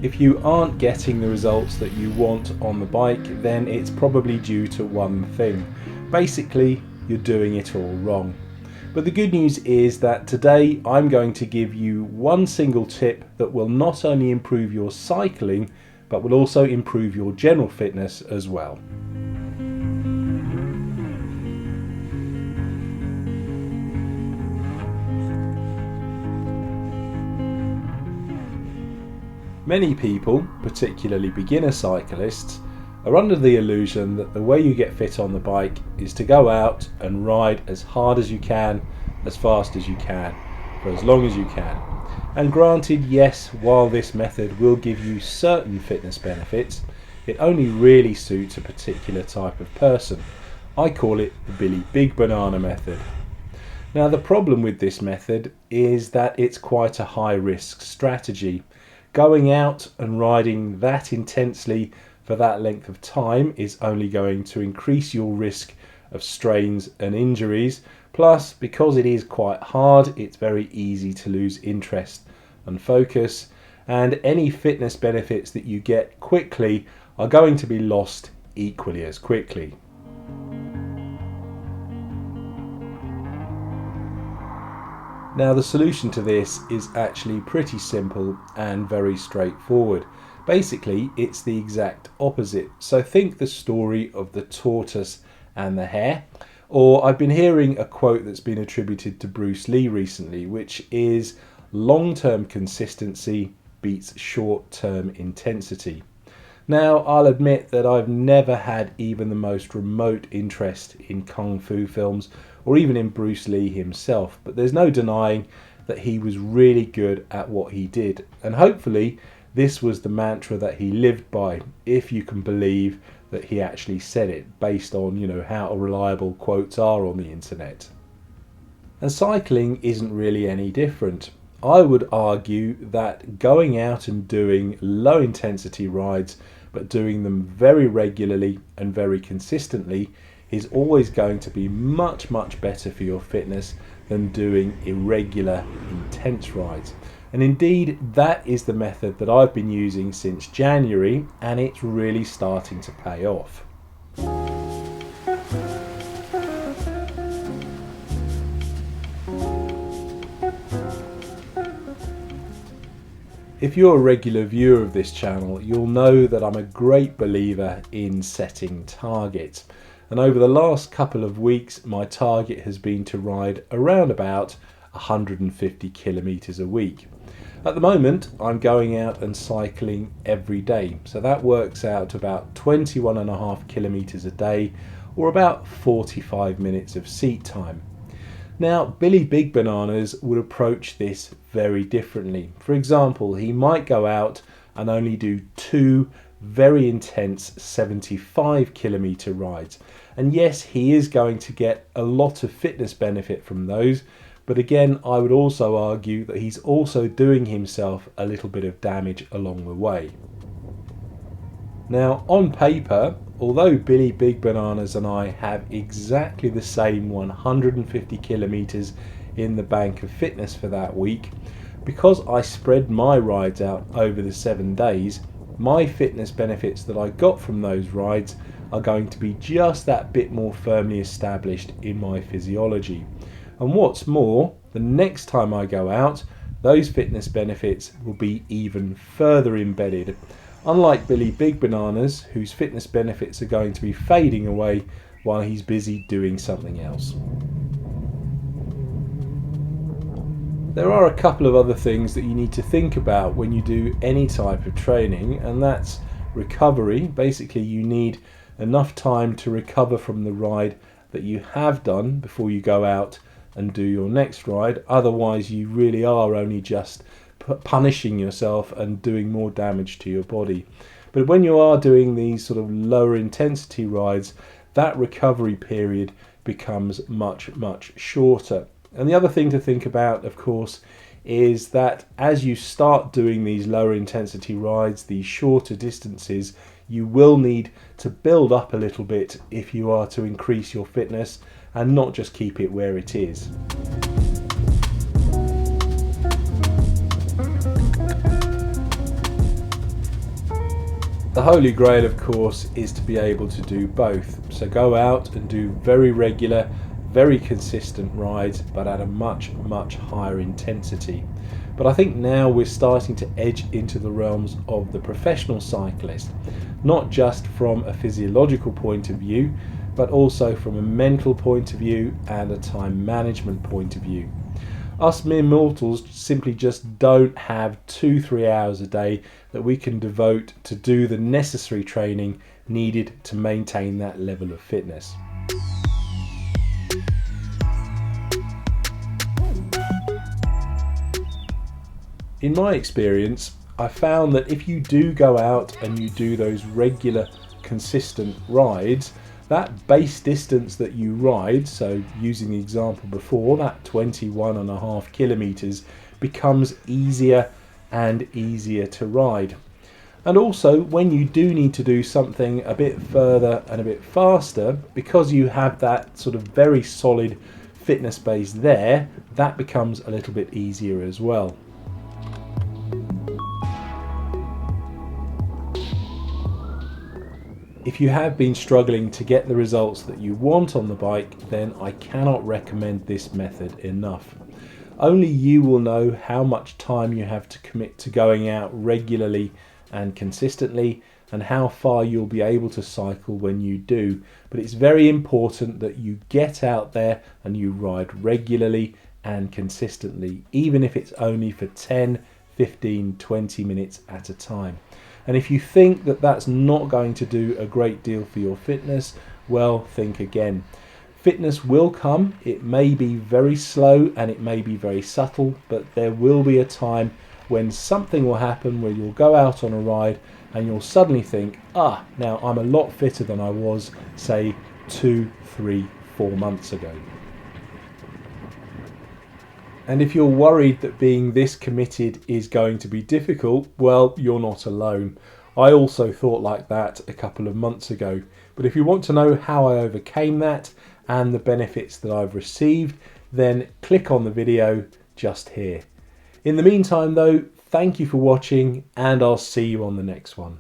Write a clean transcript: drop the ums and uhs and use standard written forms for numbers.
If you aren't getting the results that you want on the bike, then it's probably due to one thing. Basically, you're doing it all wrong. But the good news is that today I'm going to give you one single tip that will not only improve your cycling, but will also improve your general fitness as well. Many people, particularly beginner cyclists, are under the illusion that the way you get fit on the bike is to go out and ride as hard as you can, as fast as you can, for as long as you can. And granted, yes, while this method will give you certain fitness benefits, it only really suits a particular type of person. I call it the Billy Big Banana method. Now, the problem with this method is that it's quite a high risk strategy. Going out and riding that intensely for that length of time is only going to increase your risk of strains and injuries. Plus, because it is quite hard, it's very easy to lose interest and focus, and any fitness benefits that you get quickly are going to be lost equally as quickly. Now, the solution to this is actually pretty simple and very straightforward. Basically, it's the exact opposite. So think the story of the tortoise and the hare. Or I've been hearing a quote that's been attributed to Bruce Lee recently, which is long-term consistency beats short-term intensity. Now, I'll admit that I've never had even the most remote interest in Kung Fu films or even in Bruce Lee himself, but there's no denying that he was really good at what he did. And hopefully this was the mantra that he lived by, if you can believe that he actually said it, based on, how reliable quotes are on the internet. And cycling isn't really any different. I would argue that going out and doing low intensity rides, but doing them very regularly and very consistently, is always going to be much better for your fitness than doing irregular, intense rides. And indeed, that is the method that I've been using since January, and it's really starting to pay off. If you're a regular viewer of this channel, you'll know that I'm a great believer in setting targets. And over the last couple of weeks, my target has been to ride around about 150 kilometers a week. At the moment, I'm going out and cycling every day. So that works out to about 21.5 kilometers a day, or about 45 minutes of seat time. Now, Billy Big Bananas would approach this very differently. For example, he might go out and only do 2 very intense 75 kilometer rides. And yes, he is going to get a lot of fitness benefit from those. But again, I would also argue that he's also doing himself a little bit of damage along the way. Now, on paper, although Billy Big Bananas and I have exactly the same 150 kilometers in the bank of fitness for that week, because I spread my rides out over the 7 days, my fitness benefits that I got from those rides are going to be just that bit more firmly established in my physiology. And what's more, the next time I go out, those fitness benefits will be even further embedded. Unlike Billy Big Bananas, whose fitness benefits are going to be fading away while he's busy doing something else. There are a couple of other things that you need to think about when you do any type of training, and that's recovery. Basically, you need enough time to recover from the ride that you have done before you go out and do your next ride. Otherwise, you really are only just punishing yourself and doing more damage to your body. But when you are doing these sort of lower intensity rides, that recovery period becomes much shorter. And the other thing to think about, of course, is that as you start doing these lower intensity rides, these shorter distances, you will need to build up a little bit if you are to increase your fitness and not just keep it where it is. The holy grail, of course, is to be able to do both. So go out and do very regular, very consistent rides, but at a much, much higher intensity. But I think now we're starting to edge into the realms of the professional cyclist, not just from a physiological point of view, but also from a mental point of view and a time management point of view. Us mere mortals simply just don't have 2-3 hours a day that we can devote to do the necessary training needed to maintain that level of fitness. In my experience, I found that if you do go out and you do those regular, consistent rides, that base distance that you ride, so using the example before, that 21.5 kilometers, becomes easier and easier to ride. And also, when you do need to do something a bit further and a bit faster, because you have that sort of very solid fitness base there, that becomes a little bit easier as well. If you have been struggling to get the results that you want on the bike, then I cannot recommend this method enough. Only you will know how much time you have to commit to going out regularly and consistently, and how far you'll be able to cycle when you do. But it's very important that you get out there and you ride regularly and consistently, even if it's only for 10, 15, 20 minutes at a time. And if you think that that's not going to do a great deal for your fitness, well, think again. Fitness will come. It may be very slow and it may be very subtle, but there will be a time when something will happen where you'll go out on a ride and you'll suddenly think, now I'm a lot fitter than I was, say, 2, 3, 4 months ago. And if you're worried that being this committed is going to be difficult, well, you're not alone. I also thought like that a couple of months ago. But if you want to know how I overcame that and the benefits that I've received, then click on the video just here. In the meantime though, thank you for watching and I'll see you on the next one.